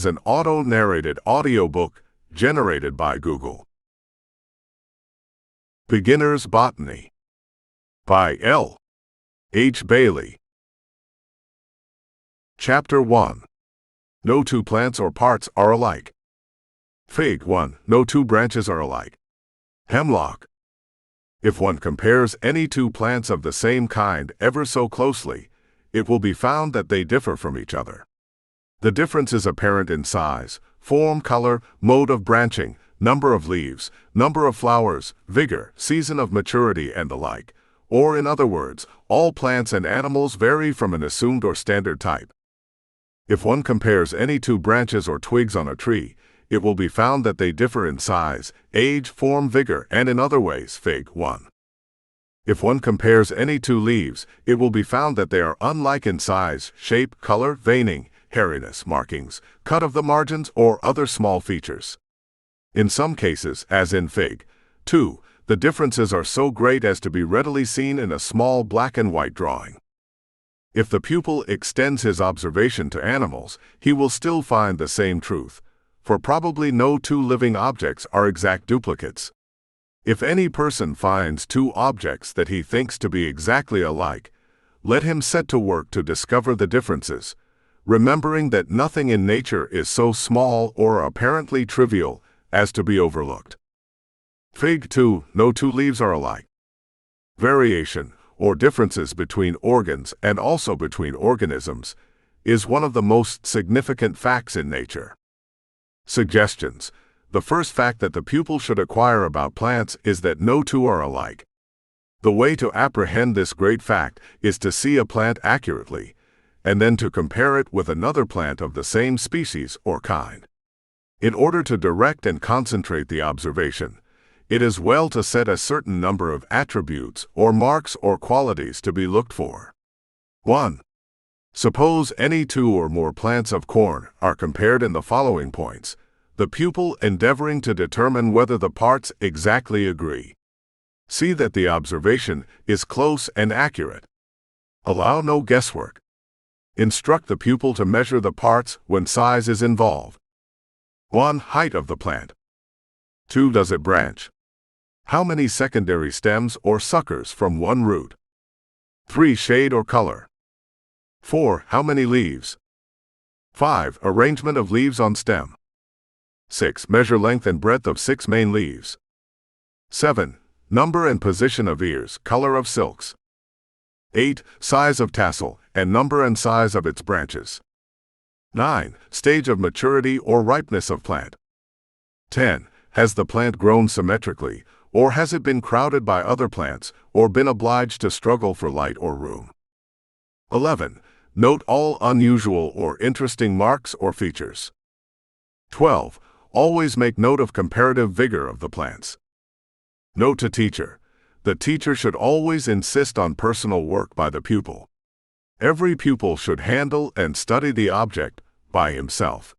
is an auto-narrated audiobook generated by Google. Beginner's Botany by L. H. Bailey. Chapter 1. No two plants or parts are alike. Fig. 1. No two branches are alike. Hemlock. If one compares any two plants of the same kind ever so closely, it will be found that they differ from each other. The difference is apparent in size, form, color, mode of branching, number of leaves, number of flowers, vigor, season of maturity, and the like. Or in other words, all plants and animals vary from an assumed or standard type. If one compares any two branches or twigs on a tree, it will be found that they differ in size, age, form, vigor, and in other ways. Fig. 1. If one compares any two leaves, it will be found that they are unlike in size, shape, color, veining, hairiness, markings, cut of the margins, or other small features. In some cases, as in Fig. 2, the differences are so great as to be readily seen in a small black and white drawing. If the pupil extends his observation to animals, he will still find the same truth, for probably no two living objects are exact duplicates. If any person finds two objects that he thinks to be exactly alike, let him set to work to discover the differences, remembering that nothing in nature is so small or apparently trivial as to be overlooked. Fig. 2. No two leaves are alike. Variation, or differences between organs and also between organisms, is one of the most significant facts in nature. Suggestions. The first fact that the pupil should acquire about plants is that no two are alike. The way to apprehend this great fact is to see a plant accurately, and then to compare it with another plant of the same species or kind. In order to direct and concentrate the observation, it is well to set a certain number of attributes or marks or qualities to be looked for. 1. Suppose any two or more plants of corn are compared in the following points, the pupil endeavoring to determine whether the parts exactly agree. See that the observation is close and accurate. Allow no guesswork. Instruct the pupil to measure the parts when size is involved. 1. Height of the plant. 2. Does it branch? How many secondary stems or suckers from one root? 3. Shade or color. 4. How many leaves? 5. Arrangement of leaves on stem. 6. Measure length and breadth of 6 main leaves. 7. Number and position of ears, color of silks. 8. Size of tassel, and number and size of its branches. 9. Stage of maturity or ripeness of plant. 10. Has the plant grown symmetrically, or has it been crowded by other plants, or been obliged to struggle for light or room? 11. Note all unusual or interesting marks or features. 12. Always make note of comparative vigor of the plants. Note to teacher. The teacher should always insist on personal work by the pupil. Every pupil should handle and study the object by himself.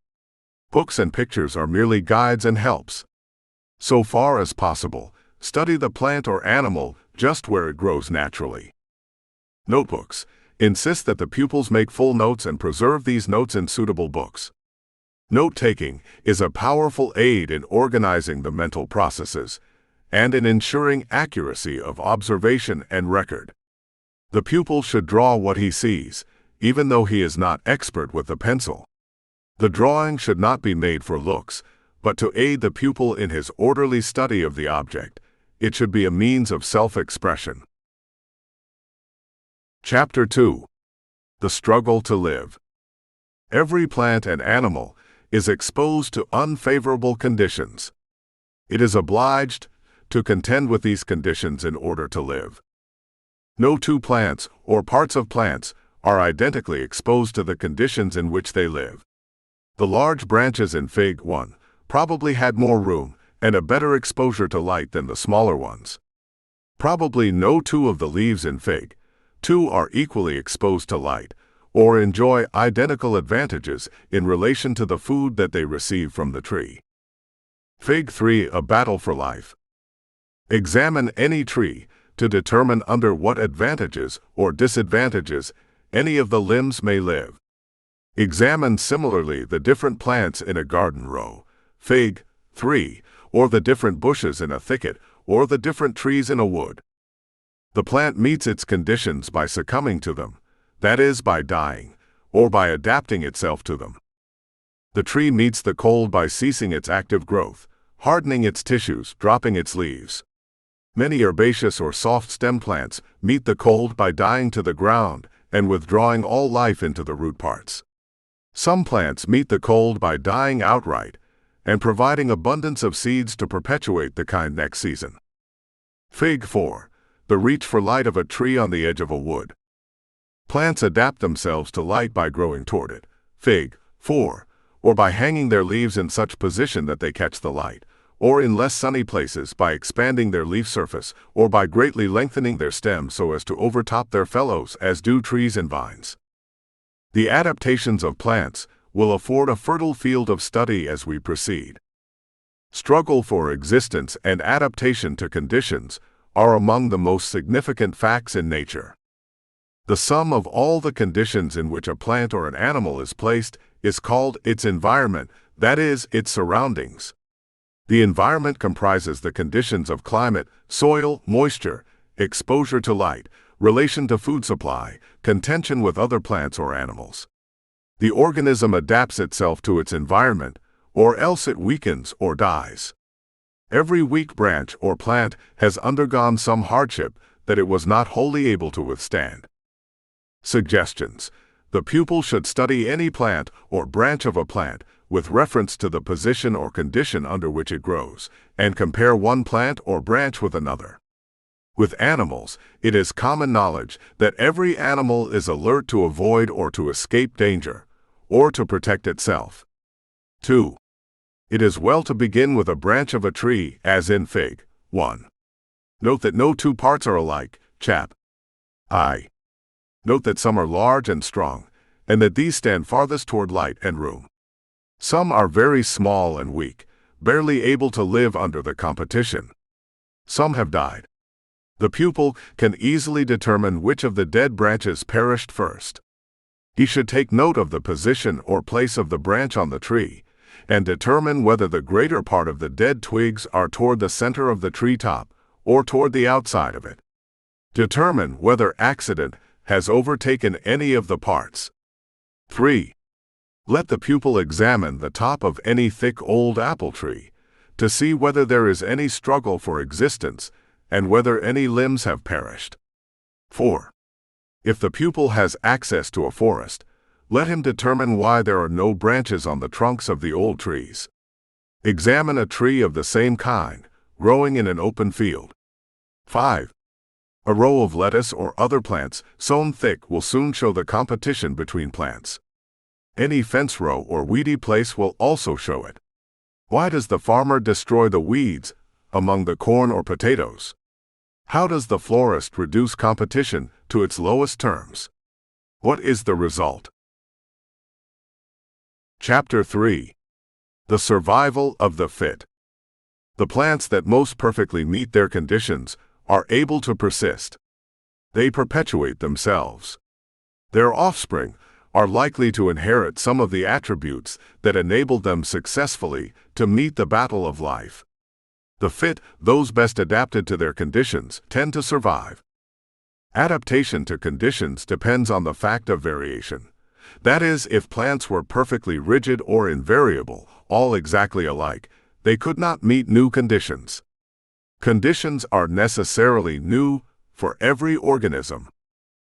Books and pictures are merely guides and helps. So far as possible, study the plant or animal just where it grows naturally. Notebooks. Insist that the pupils make full notes and preserve these notes in suitable books. Note-taking is a powerful aid in organizing the mental processes and in ensuring accuracy of observation and record. The pupil should draw what he sees, even though he is not expert with the pencil. The drawing should not be made for looks, but to aid the pupil in his orderly study of the object. It should be a means of self-expression. Chapter 2. The Struggle to Live. Every plant and animal is exposed to unfavorable conditions. It is obliged to contend with these conditions in order to live. No two plants or parts of plants are identically exposed to the conditions in which they live. The large branches in Fig. 1 probably had more room and a better exposure to light than the smaller ones. Probably no two of the leaves in Fig. 2 are equally exposed to light or enjoy identical advantages in relation to the food that they receive from the tree. Fig. 3. A battle for life. Examine any tree to determine under what advantages or disadvantages any of the limbs may live. Examine similarly the different plants in a garden row, Fig. 3, or the different bushes in a thicket, or the different trees in a wood. The plant meets its conditions by succumbing to them, that is, by dying, or by adapting itself to them. The tree meets the cold by ceasing its active growth, hardening its tissues, dropping its leaves. Many herbaceous or soft-stem plants meet the cold by dying to the ground and withdrawing all life into the root parts. Some plants meet the cold by dying outright and providing abundance of seeds to perpetuate the kind next season. Fig. 4. The reach for light of a tree on the edge of a wood. Plants adapt themselves to light by growing toward it, Fig. 4, or by hanging their leaves in such position that they catch the light, or in less sunny places by expanding their leaf surface, or by greatly lengthening their stems so as to overtop their fellows, as do trees and vines. The adaptations of plants will afford a fertile field of study as we proceed. Struggle for existence and adaptation to conditions are among the most significant facts in nature. The sum of all the conditions in which a plant or an animal is placed is called its environment, that is, its surroundings. The environment comprises the conditions of climate, soil, moisture, exposure to light, relation to food supply, contention with other plants or animals. The organism adapts itself to its environment, or else it weakens or dies. Every weak branch or plant has undergone some hardship that it was not wholly able to withstand. Suggestions. The pupil should study any plant or branch of a plant with reference to the position or condition under which it grows, and compare one plant or branch with another. With animals, it is common knowledge that every animal is alert to avoid or to escape danger, or to protect itself. 2. It is well to begin with a branch of a tree, as in Fig. 1. Note that no two parts are alike, chap. I. Note that some are large and strong, and that these stand farthest toward light and room. Some are very small and weak, barely able to live under the competition. Some have died. The pupil can easily determine which of the dead branches perished first. He should take note of the position or place of the branch on the tree, and determine whether the greater part of the dead twigs are toward the center of the tree top or toward the outside of it. Determine whether accident has overtaken any of the parts. 3. Let the pupil examine the top of any thick old apple tree to see whether there is any struggle for existence and whether any limbs have perished. 4. If the pupil has access to a forest, let him determine why there are no branches on the trunks of the old trees. Examine a tree of the same kind, growing in an open field. 5. A row of lettuce or other plants sown thick will soon show the competition between plants. Any fence row or weedy place will also show it. Why does the farmer destroy the weeds among the corn or potatoes? How does the florist reduce competition to its lowest terms? What is the result? Chapter 3. The Survival of the Fit. The plants that most perfectly meet their conditions are able to persist. They perpetuate themselves. Their offspring are likely to inherit some of the attributes that enabled them successfully to meet the battle of life. The fit, those best adapted to their conditions, tend to survive. Adaptation to conditions depends on the fact of variation. That is, if plants were perfectly rigid or invariable, all exactly alike, they could not meet new conditions. Conditions are necessarily new for every organism.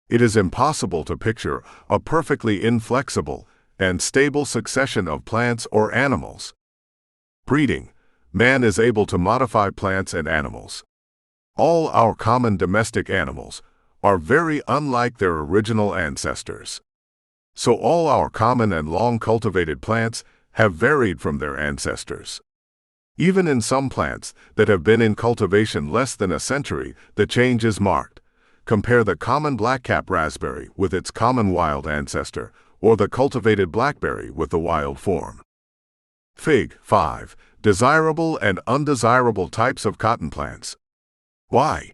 It is impossible to picture a perfectly inflexible and stable succession of plants or animals. Breeding. Man is able to modify plants and animals. All our common domestic animals are very unlike their original ancestors. So all our common and long cultivated plants have varied from their ancestors. Even in some plants that have been in cultivation less than a century, the change is marked. Compare the common blackcap raspberry with its common wild ancestor, or the cultivated blackberry with the wild form. Fig. 5. Desirable and undesirable types of cotton plants. Why?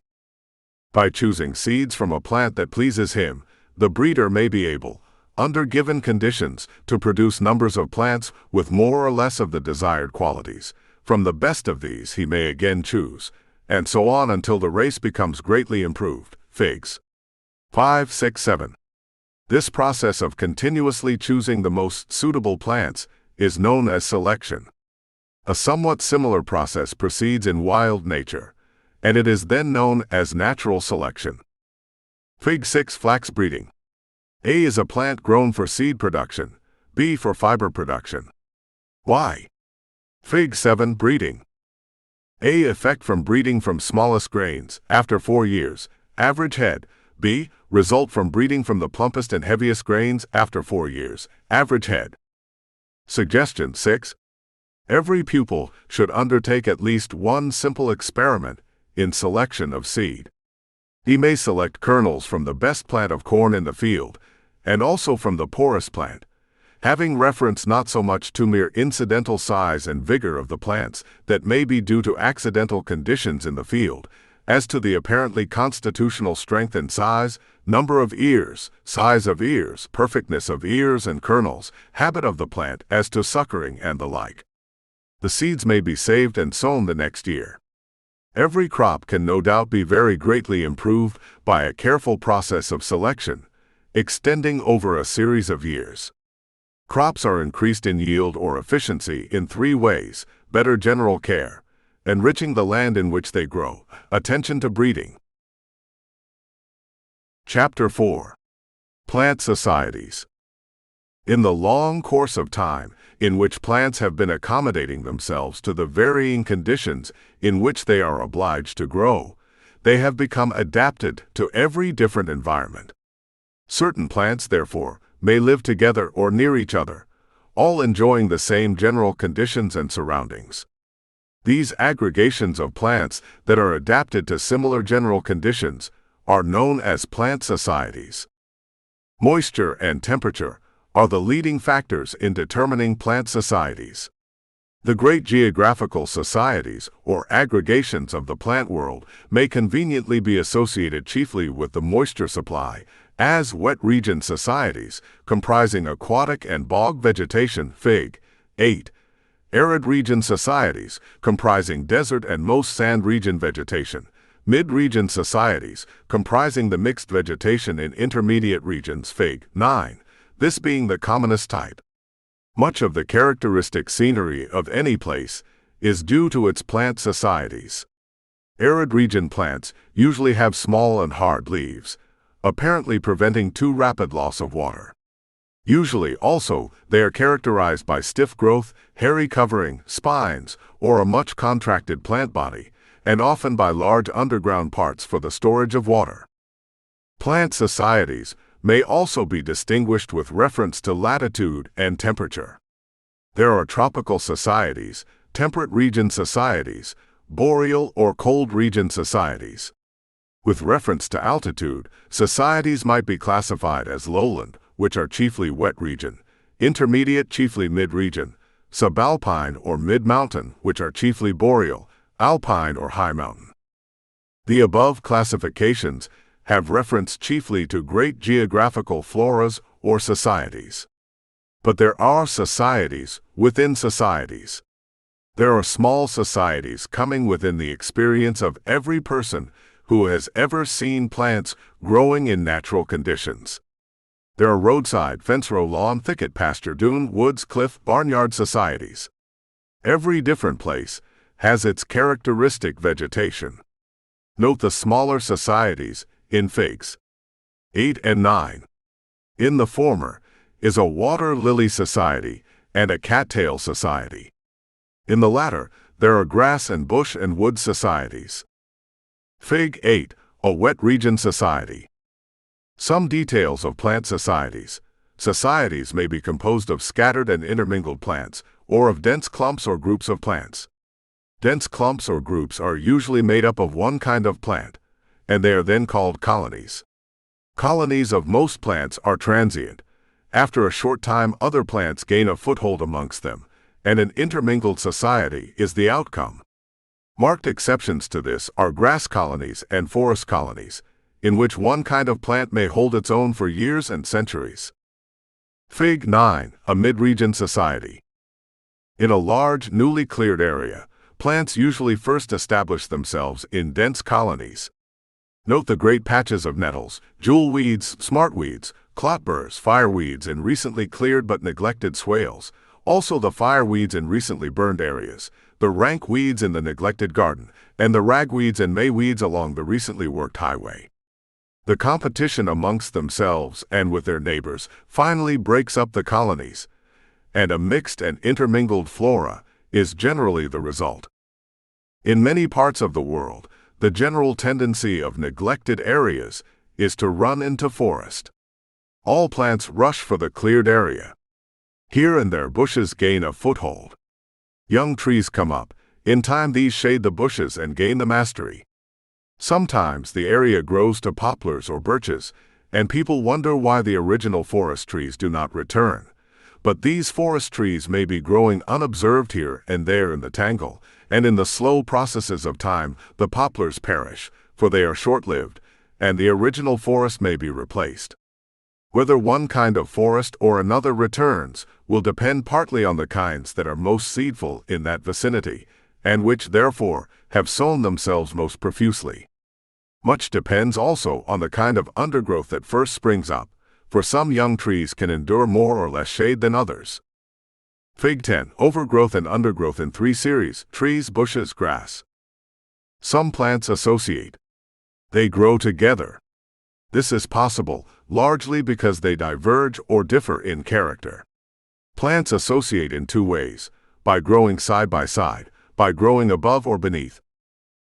By choosing seeds from a plant that pleases him, the breeder may be able, under given conditions, to produce numbers of plants with more or less of the desired qualities. From the best of these he may again choose, and so on until the race becomes greatly improved. Figs 5, 6, 7. This process of continuously choosing the most suitable plants is known as selection. A somewhat similar process proceeds in wild nature, and it is then known as natural selection. Fig 6. Flax breeding. A is a plant grown for seed production, B for fiber production. Why? Fig 7. Breeding. A. Effect from breeding from smallest grains, after 4 years, average head. B. Result from breeding from the plumpest and heaviest grains, after 4 years, average head. Suggestion 6. Every pupil should undertake at least one simple experiment in selection of seed. He may select kernels from the best plant of corn in the field, and also from the poorest plant, having reference not so much to mere incidental size and vigor of the plants that may be due to accidental conditions in the field, as to the apparently constitutional strength and size, number of ears, size of ears, perfectness of ears and kernels, habit of the plant as to suckering and the like. The seeds may be saved and sown the next year. Every crop can no doubt be very greatly improved by a careful process of selection, extending over a series of years. Crops are increased in yield or efficiency in 3 ways: better general care, enriching the land in which they grow, attention to breeding. Chapter 4. Plant Societies. In the long course of time, in which plants have been accommodating themselves to the varying conditions in which they are obliged to grow, they have become adapted to every different environment. Certain plants, therefore, may live together or near each other, all enjoying the same general conditions and surroundings. These aggregations of plants that are adapted to similar general conditions are known as plant societies. Moisture and temperature are the leading factors in determining plant societies. The great geographical societies or aggregations of the plant world may conveniently be associated chiefly with the moisture supply, as wet region societies, comprising aquatic and bog vegetation. Fig. 8. Arid region societies, comprising desert and most sand region vegetation. Mid-region societies, comprising the mixed vegetation in intermediate regions. Fig. 9. This being the commonest type. Much of the characteristic scenery of any place is due to its plant societies. Arid region plants usually have small and hard leaves, apparently preventing too rapid loss of water. Usually, also, they are characterized by stiff growth, hairy covering, spines, or a much contracted plant body, and often by large underground parts for the storage of water. Plant societies may also be distinguished with reference to latitude and temperature. There are tropical societies, temperate region societies, boreal or cold region societies. With reference to altitude, societies might be classified as lowland, which are chiefly wet region, intermediate, chiefly mid-region, subalpine or mid-mountain, which are chiefly boreal, alpine or high mountain. The above classifications have reference chiefly to great geographical floras or societies. But there are societies within societies. There are small societies coming within the experience of every person who has ever seen plants growing in natural conditions. There are roadside, fence row, lawn, thicket, pasture, dune, woods, cliff, barnyard societies. Every different place has its characteristic vegetation. Note the smaller societies in Figs 8 and 9. In the former is a water lily society and a cattail society. In the latter, there are grass and bush and wood societies. Fig 8, a wet region society. Some details of plant societies. Societies may be composed of scattered and intermingled plants, or of dense clumps or groups of plants. Dense clumps or groups are usually made up of one kind of plant, and they are then called colonies. Colonies of most plants are transient. After a short time, other plants gain a foothold amongst them, and an intermingled society is the outcome. Marked exceptions to this are grass colonies and forest colonies, in which one kind of plant may hold its own for years and centuries. Fig. 9. A mid-region society. In a large, newly cleared area, plants usually first establish themselves in dense colonies. Note the great patches of nettles, jewelweeds, smartweeds, clotburrs, fireweeds in recently cleared but neglected swales, also the fireweeds in recently burned areas, the rank weeds in the neglected garden, and the ragweeds and mayweeds along the recently worked highway. The competition amongst themselves and with their neighbors finally breaks up the colonies, and a mixed and intermingled flora is generally the result. In many parts of the world, the general tendency of neglected areas is to run into forest. All plants rush for the cleared area. Here and there bushes gain a foothold. Young trees come up. In time these shade the bushes and gain the mastery. Sometimes the area grows to poplars or birches, and people wonder why the original forest trees do not return. But these forest trees may be growing unobserved here and there in the tangle, and in the slow processes of time the poplars perish, for they are short-lived, and the original forest may be replaced. Whether one kind of forest or another returns will depend partly on the kinds that are most seedful in that vicinity, and which, therefore, have sown themselves most profusely. Much depends also on the kind of undergrowth that first springs up, for some young trees can endure more or less shade than others. Fig. 10. Overgrowth and undergrowth in 3 series: trees, bushes, grass. Some plants associate. They grow together. This is possible largely because they diverge or differ in character. Plants associate in 2 ways: by growing side by side, by growing above or beneath.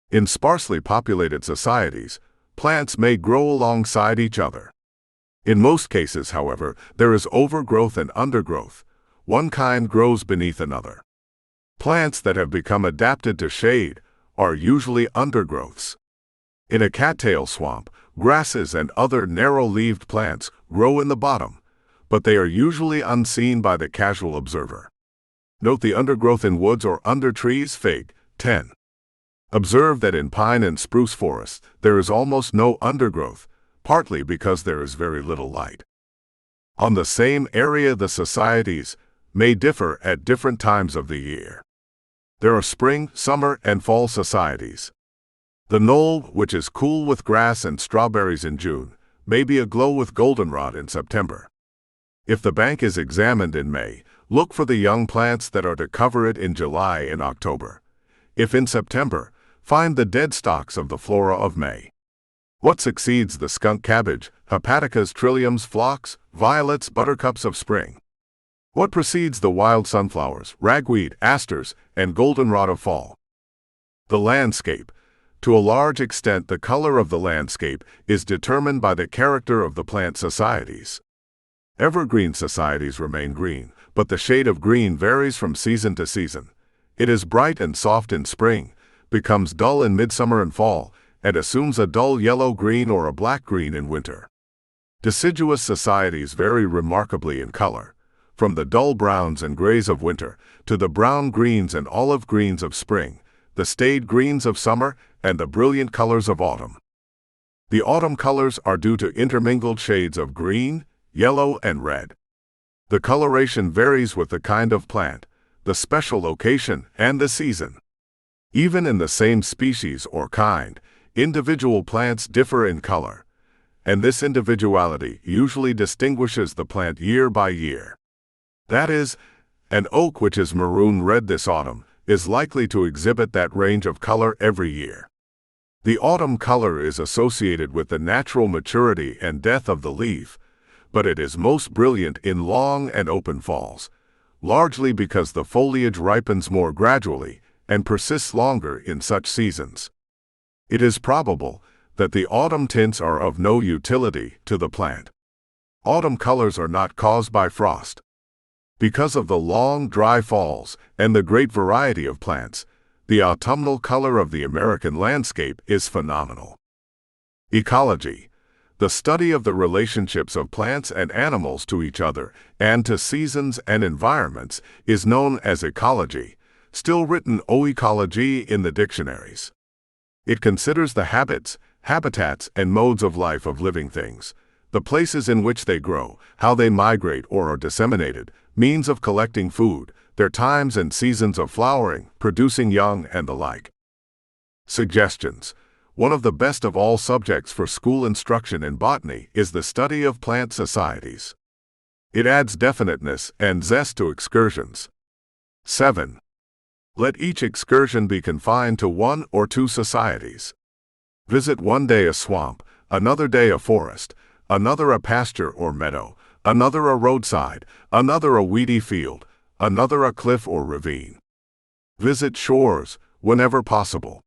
In sparsely populated societies, plants may grow alongside each other. In most cases, however, there is overgrowth and undergrowth. One kind grows beneath another. Plants that have become adapted to shade are usually undergrowths. In a cattail swamp, grasses and other narrow-leaved plants grow in the bottom, but they are usually unseen by the casual observer. Note the undergrowth in woods or under trees. Fig. 10. Observe that in pine and spruce forests there is almost no undergrowth, partly because there is very little light. On the same area the societies may differ at different times of the year. There are spring, summer, and fall societies. The knoll, which is cool with grass and strawberries in June, may be aglow with goldenrod in September. If the bank is examined in May, look for the young plants that are to cover it in July and October. If in September, find the dead stalks of the flora of May. What succeeds the skunk cabbage, hepaticas, trilliums, phlox, violets, buttercups of spring? What precedes the wild sunflowers, ragweed, asters, and goldenrod of fall? The landscape. To a large extent, the color of the landscape is determined by the character of the plant societies. Evergreen societies remain green, but the shade of green varies from season to season. It is bright and soft in spring, becomes dull in midsummer and fall, and assumes a dull yellow-green or a black-green in winter. Deciduous societies vary remarkably in color, from the dull browns and grays of winter to the brown-greens and olive-greens of spring, the staid greens of summer, and the brilliant colors of autumn. The autumn colors are due to intermingled shades of green, yellow, and red. The coloration varies with the kind of plant, the special location, and the season. Even in the same species or kind, individual plants differ in color, and this individuality usually distinguishes the plant year by year. That is, an oak which is maroon red this autumn is likely to exhibit that range of color every year. The autumn color is associated with the natural maturity and death of the leaf, but it is most brilliant in long and open falls, largely because the foliage ripens more gradually and persists longer in such seasons. It is probable that the autumn tints are of no utility to the plant. Autumn colors are not caused by frost. Because of the long, dry falls and the great variety of plants, the autumnal color of the American landscape is phenomenal. Ecology. The study of the relationships of plants and animals to each other and to seasons and environments is known as ecology, still written oecology in the dictionaries. It considers the habits, habitats, and modes of life of living things, the places in which they grow, how they migrate or are disseminated, means of collecting food, their times and seasons of flowering, producing young, and the like. Suggestions. One of the best of all subjects for school instruction in botany is the study of plant societies. It adds definiteness and zest to excursions. 7. Let each excursion be confined to 1 or 2 societies. Visit one day a swamp, another day a forest, another a pasture or meadow, another a roadside, another a weedy field, another a cliff or ravine. Visit shores, whenever possible.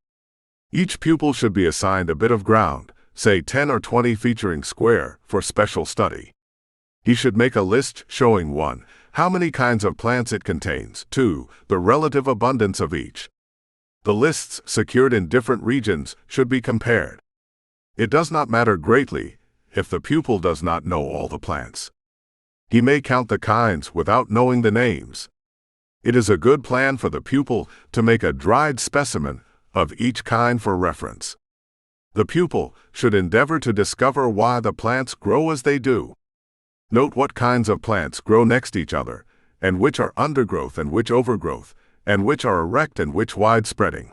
Each pupil should be assigned a bit of ground, say 10 or 20 featuring square, for special study. He should make a list showing 1. How many kinds of plants it contains, 2. The relative abundance of each. The lists secured in different regions should be compared. It does not matter greatly if the pupil does not know all the plants. He may count the kinds without knowing the names. It is a good plan for the pupil to make a dried specimen of each kind for reference. The pupil should endeavor to discover why the plants grow as they do. Note what kinds of plants grow next each other, and which are undergrowth and which overgrowth, and which are erect and which wide-spreading.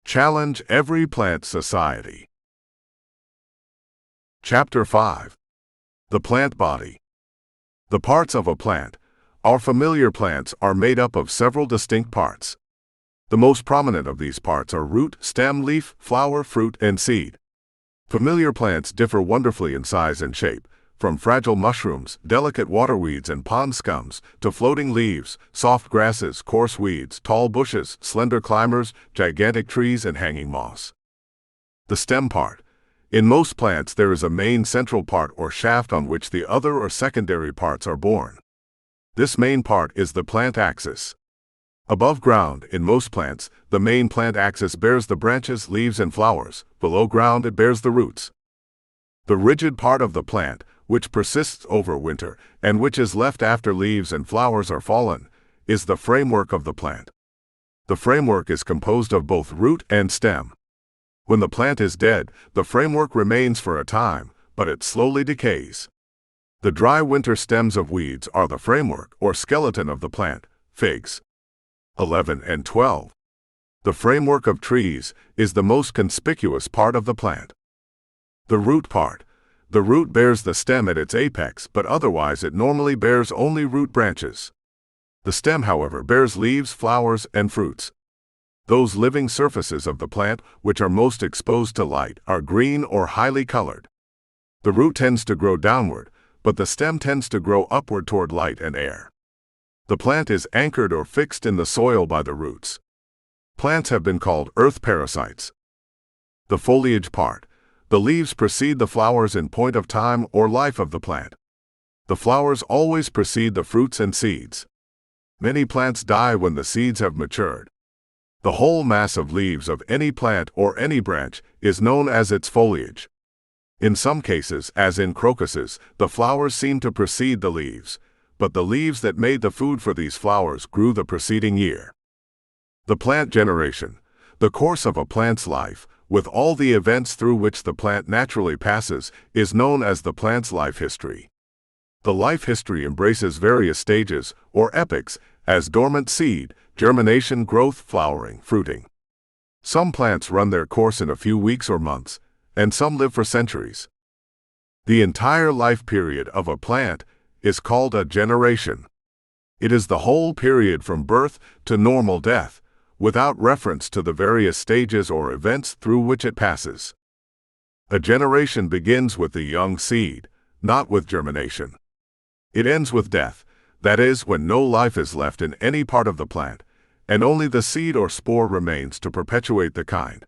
Challenge every plant society. Chapter 5. The Plant Body. The parts of a plant. Our familiar plants are made up of several distinct parts. The most prominent of these parts are root, stem, leaf, flower, fruit, and seed. Familiar plants differ wonderfully in size and shape, from fragile mushrooms, delicate waterweeds and pond scums, to floating leaves, soft grasses, coarse weeds, tall bushes, slender climbers, gigantic trees, and hanging moss. The stem part. In most plants there is a main central part or shaft on which the other or secondary parts are borne. This main part is the plant axis. Above ground, in most plants, the main plant axis bears the branches, leaves, and flowers. Below ground it bears the roots. The rigid part of the plant, which persists over winter, and which is left after leaves and flowers are fallen, is the framework of the plant. The framework is composed of both root and stem. When the plant is dead, the framework remains for a time, but it slowly decays. The dry winter stems of weeds are the framework or skeleton of the plant. Figs. 11 and 12. The framework of trees is the most conspicuous part of the plant. The root part. The root bears the stem at its apex, but otherwise it normally bears only root branches. The stem, however, bears leaves, flowers, and fruits. Those living surfaces of the plant which are most exposed to light are green or highly colored. The root tends to grow downward, but the stem tends to grow upward toward light and air. The plant is anchored or fixed in the soil by the roots. Plants have been called earth parasites. The foliage part. The leaves precede the flowers in point of time or life of the plant. The flowers always precede the fruits and seeds. Many plants die when the seeds have matured. The whole mass of leaves of any plant or any branch is known as its foliage. In some cases, as in crocuses, the flowers seem to precede the leaves, but the leaves that made the food for these flowers grew the preceding year. The plant generation. The course of a plant's life, with all the events through which the plant naturally passes, is known as the plant's life history. The life history embraces various stages, or epochs, as dormant seed, germination, growth, flowering, fruiting. Some plants run their course in a few weeks or months, and some live for centuries. The entire life period of a plant is called a generation. It is the whole period from birth to normal death, without reference to the various stages or events through which it passes. A generation begins with the young seed, not with germination. It ends with death, that is, when no life is left in any part of the plant, and only the seed or spore remains to perpetuate the kind.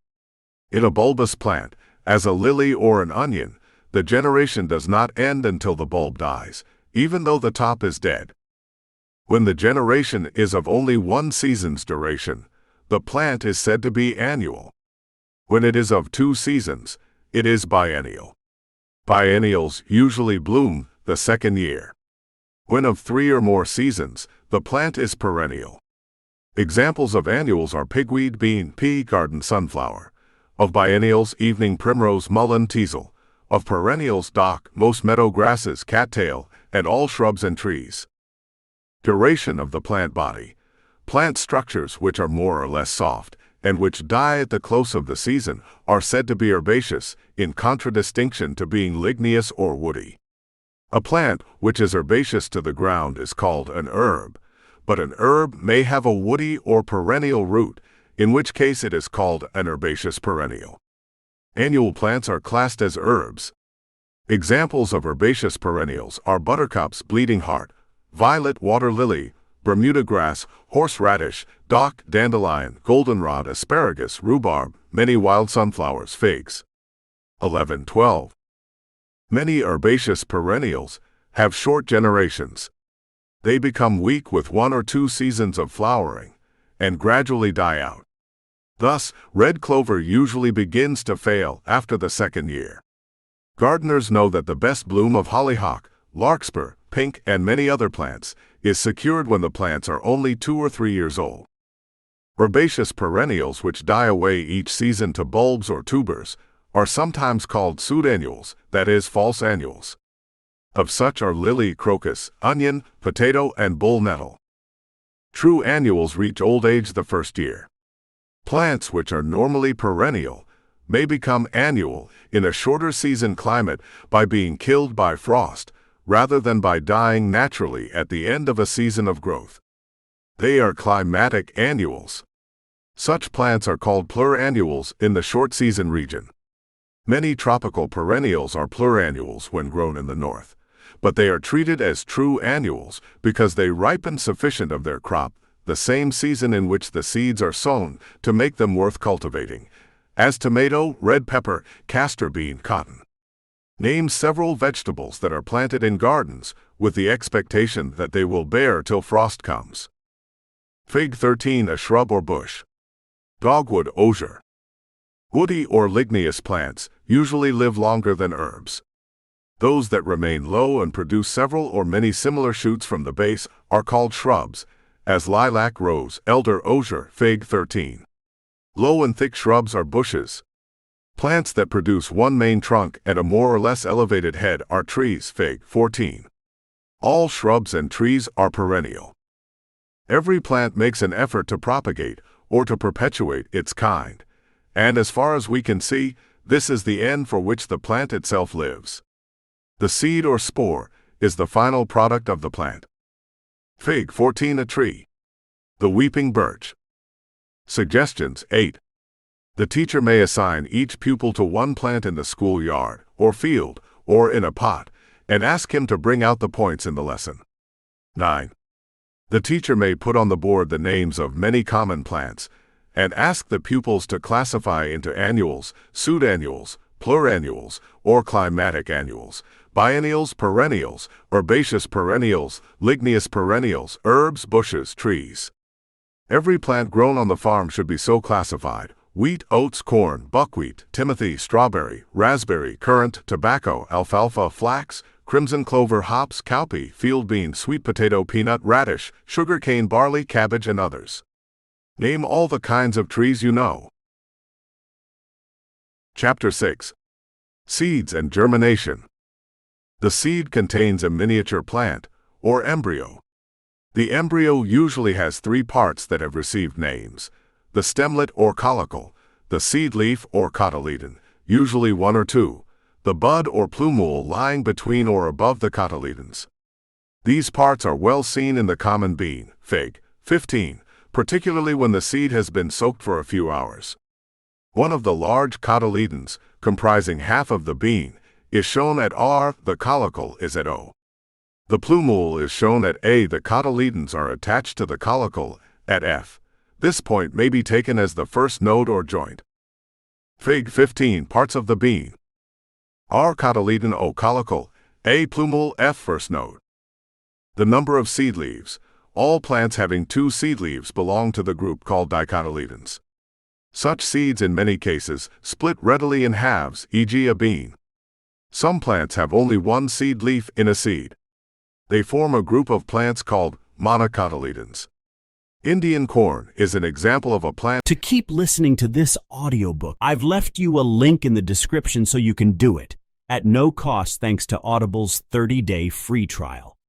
In a bulbous plant, as a lily or an onion, the generation does not end until the bulb dies, even though the top is dead. When the generation is of only one season's duration, the plant is said to be annual. When it is of 2 seasons, it is biennial. Biennials usually bloom the second year. When of 3 or more seasons, the plant is perennial. Examples of annuals are pigweed, bean, pea, garden sunflower. Of biennials, evening primrose, mullein, teasel. Of perennials, dock, most meadow grasses, cattail, and all shrubs and trees. Duration of the plant body. Plant structures which are more or less soft, and which die at the close of the season, are said to be herbaceous, in contradistinction to being ligneous or woody. A plant which is herbaceous to the ground is called an herb, but an herb may have a woody or perennial root, in which case it is called an herbaceous perennial. Annual plants are classed as herbs. Examples of herbaceous perennials are buttercups, bleeding heart, violet water lily, Bermuda grass, horseradish, dock, dandelion, goldenrod, asparagus, rhubarb, many wild sunflowers, figs. 11-12. Many herbaceous perennials have short generations. They become weak with 1 or 2 seasons of flowering, and gradually die out. Thus, red clover usually begins to fail after the 2nd year. Gardeners know that the best bloom of hollyhock, larkspur, pink, and many other plants is secured when the plants are only 2 or 3 years old. Herbaceous perennials which die away each season to bulbs or tubers are sometimes called pseudannuals, that is, false annuals. Of such are lily, crocus, onion, potato, and bull nettle. True annuals reach old age the 1st year. Plants which are normally perennial may become annual in a shorter season climate by being killed by frost, rather than by dying naturally at the end of a season of growth. They are climatic annuals. Such plants are called plurannuals in the short season region. Many tropical perennials are plurannuals when grown in the north, but they are treated as true annuals because they ripen sufficient of their crop the same season in which the seeds are sown to make them worth cultivating, as tomato, red pepper, castor bean, cotton. Name several vegetables that are planted in gardens with the expectation that they will bear till frost comes. Fig. 13. A shrub or bush. Dogwood, osier. Woody or ligneous plants usually live longer than herbs. Those that remain low and produce several or many similar shoots from the base are called shrubs, as lilac, rose, elder, osier. Fig. 13. Low and thick shrubs are bushes. Plants that produce one main trunk and a more or less elevated head are trees. Fig. 14. All shrubs and trees are perennial. Every plant makes an effort to propagate or to perpetuate its kind, and as far as we can see, this is the end for which the plant itself lives. The seed or spore is the final product of the plant. Fig. 14. A tree. The weeping birch. Suggestions. 8. The teacher may assign each pupil to one plant in the schoolyard, or field, or in a pot, and ask him to bring out the points in the lesson. 9. The teacher may put on the board the names of many common plants, and ask the pupils to classify into annuals, pseudannuals, plurannuals, or climatic annuals, biennials, perennials, herbaceous perennials, ligneous perennials, herbs, bushes, trees. Every plant grown on the farm should be so classified: wheat, oats, corn, buckwheat, timothy, strawberry, raspberry, currant, tobacco, alfalfa, flax, crimson clover, hops, cowpea, field bean, sweet potato, peanut, radish, sugarcane, barley, cabbage, and others. Name all the kinds of trees you know. Chapter 6. Seeds and Germination. The seed contains a miniature plant, or embryo. The embryo usually has 3 parts that have received names: the stemlet or caulicle, the seed leaf or cotyledon, usually 1 or 2, the bud or plumule lying between or above the cotyledons. These parts are well seen in the common bean. Fig. 15, particularly when the seed has been soaked for a few hours. One of the large cotyledons, comprising half of the bean, is shown at R, the caulicle is at O. The plumule is shown at A. The cotyledons are attached to the caulicle at F. This point may be taken as the first node or joint. Fig. 15. Parts of the bean. R cotyledon, O caulicle, A plumule, F first node. The number of seed leaves. All plants having 2 seed leaves belong to the group called dicotyledons. Such seeds in many cases split readily in halves, e.g. a bean. Some plants have only 1 seed leaf in a seed. They form a group of plants called monocotyledons. Indian corn is an example of a plant. To keep listening to this audiobook, I've left you a link in the description so you can do it. at no cost thanks to Audible's 30-day free trial.